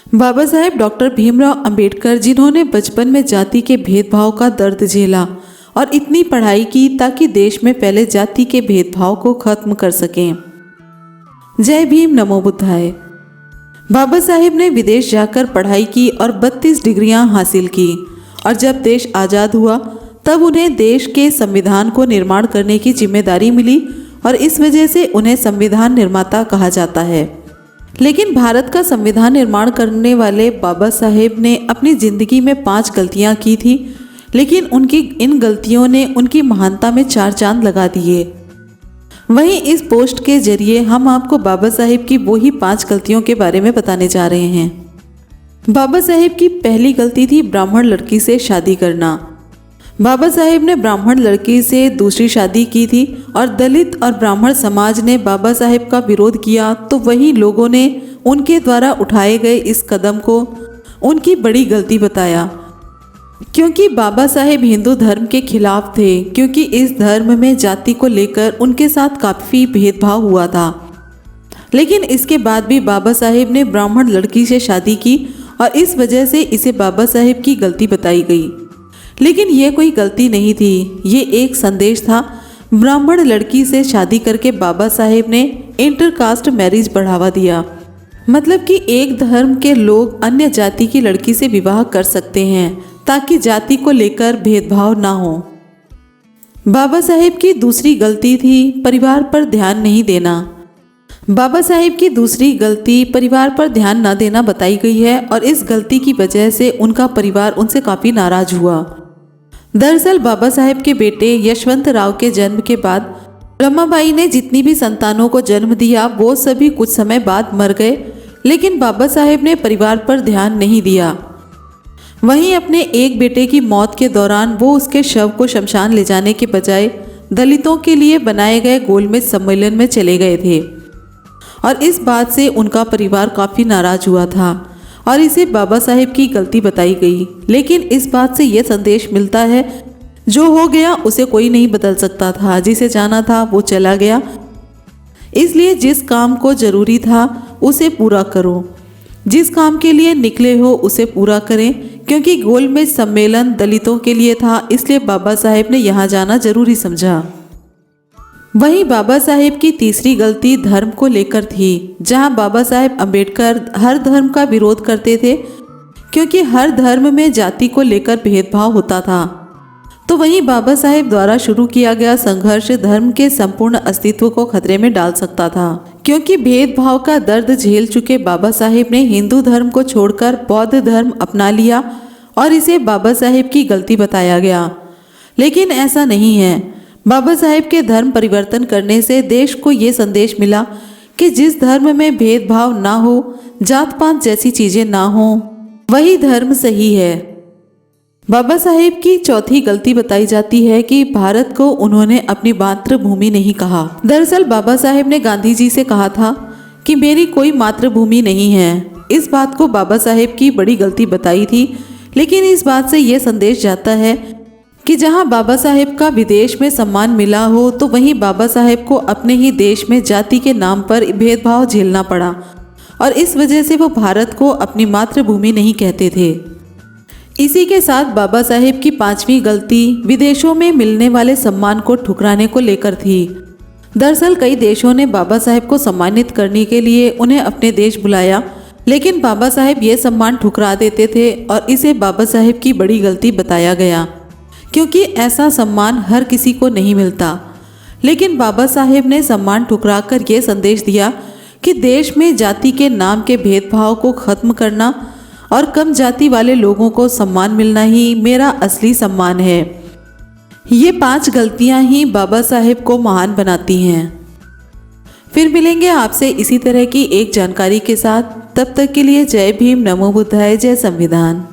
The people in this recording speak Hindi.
बाबा साहेब डॉक्टर भीमराव अंबेडकर, जिन्होंने बचपन में जाति के भेदभाव का दर्द झेला और इतनी पढ़ाई की ताकि देश में फैले जाति के भेदभाव को खत्म कर सकें। जय भीम, नमो बुद्धाय। बाबा साहेब ने विदेश जाकर पढ़ाई की और 32 डिग्रियां हासिल की और जब देश आज़ाद हुआ तब उन्हें देश के संविधान को निर्माण करने की जिम्मेदारी मिली और इस वजह से उन्हें संविधान निर्माता कहा जाता है। लेकिन भारत का संविधान निर्माण करने वाले बाबा साहेब ने अपनी ज़िंदगी में 5 गलतियां की थी, लेकिन उनकी इन गलतियों ने उनकी महानता में 4 चांद लगा दिए। वहीं इस पोस्ट के जरिए हम आपको बाबा साहेब की वही 5 गलतियों के बारे में बताने जा रहे हैं। बाबा साहेब की पहली गलती थी ब्राह्मण लड़की से शादी करना। बाबा साहेब ने ब्राह्मण लड़की से दूसरी शादी की थी और दलित और ब्राह्मण समाज ने बाबा साहेब का विरोध किया तो वहीं लोगों ने उनके द्वारा उठाए गए इस कदम को उनकी बड़ी गलती बताया, क्योंकि बाबा साहेब हिंदू धर्म के खिलाफ थे, क्योंकि इस धर्म में जाति को लेकर उनके साथ काफ़ी भेदभाव हुआ था। लेकिन इसके बाद भी बाबा साहेब ने ब्राह्मण लड़की से शादी की और इस वजह से इसे बाबा साहेब की गलती बताई गई। लेकिन ये कोई गलती नहीं थी, ये एक संदेश था। ब्राह्मण लड़की से शादी करके बाबा साहेब ने इंटरकास्ट मैरिज बढ़ावा दिया, मतलब कि एक धर्म के लोग अन्य जाति की लड़की से विवाह कर सकते हैं ताकि जाति को लेकर भेदभाव ना हो। बाबा साहेब की दूसरी गलती थी परिवार पर ध्यान नहीं देना। बाबा साहेब की दूसरी गलती परिवार पर ध्यान न देना बताई गई है और इस गलती की वजह से उनका परिवार उनसे काफ़ी नाराज हुआ। दरअसल बाबा साहेब के बेटे यशवंत राव के जन्म के बाद रमाबाई ने जितनी भी संतानों को जन्म दिया वो सभी कुछ समय बाद मर गए, लेकिन बाबा साहेब ने परिवार पर ध्यान नहीं दिया। वहीं अपने एक बेटे की मौत के दौरान वो उसके शव को शमशान ले जाने के बजाय दलितों के लिए बनाए गए गोलमेज सम्मेलन में चले गए थे और इस बात से उनका परिवार काफ़ी नाराज हुआ था और इसे बाबा साहेब की गलती बताई गई। लेकिन इस बात से यह संदेश मिलता है, जो हो गया उसे कोई नहीं बदल सकता था, जिसे जाना था वो चला गया। इसलिए जिस काम को जरूरी था उसे पूरा करो, जिस काम के लिए निकले हो उसे पूरा करें, क्योंकि गोलमेज सम्मेलन दलितों के लिए था, इसलिए बाबा साहेब ने यहाँ जाना जरूरी समझा। वहीं बाबा साहेब की तीसरी गलती धर्म को लेकर थी, जहां बाबा साहेब अंबेडकर हर धर्म का विरोध करते थे, क्योंकि हर धर्म में जाति को लेकर भेदभाव होता था। तो वहीं बाबा साहेब द्वारा शुरू किया गया संघर्ष धर्म के संपूर्ण अस्तित्व को खतरे में डाल सकता था, क्योंकि भेदभाव का दर्द झेल चुके बाबा साहेब ने हिंदू धर्म को छोड़कर बौद्ध धर्म अपना लिया और इसे बाबा साहेब की गलती बताया गया। लेकिन ऐसा नहीं है। बाबा साहेब के धर्म परिवर्तन करने से देश को ये संदेश मिला कि जिस धर्म में भेदभाव ना हो, जात पात जैसी चीजें ना हो, वही धर्म सही है। बाबा साहेब की चौथी गलती बताई जाती है कि भारत को उन्होंने अपनी मातृभूमि नहीं कहा। दरअसल बाबा साहेब ने गांधी जी से कहा था कि मेरी कोई मातृभूमि नहीं है। इस बात को बाबा साहेब की बड़ी गलती बताई थी, लेकिन इस बात से यह संदेश जाता है कि जहां बाबा साहेब का विदेश में सम्मान मिला हो तो वहीं बाबा साहेब को अपने ही देश में जाति के नाम पर भेदभाव झेलना पड़ा और इस वजह से वो भारत को अपनी मातृभूमि नहीं कहते थे। इसी के साथ बाबा साहेब की 5वीं गलती विदेशों में मिलने वाले सम्मान को ठुकराने को लेकर थी। दरअसल कई देशों ने बाबा साहेब को सम्मानित करने के लिए उन्हें अपने देश बुलाया, लेकिन बाबा साहेब ये सम्मान ठुकरा देते थे और इसे बाबा साहेब की बड़ी गलती बताया गया, क्योंकि ऐसा सम्मान हर किसी को नहीं मिलता। लेकिन बाबा साहेब ने सम्मान ठुकराकर ये संदेश दिया कि देश में जाति के नाम के भेदभाव को खत्म करना और कम जाति वाले लोगों को सम्मान मिलना ही मेरा असली सम्मान है। ये 5 गलतियां ही बाबा साहेब को महान बनाती हैं। फिर मिलेंगे आपसे इसी तरह की एक जानकारी के साथ। तब तक के लिए जय भीम, नमो बुद्धाय, जय संविधान।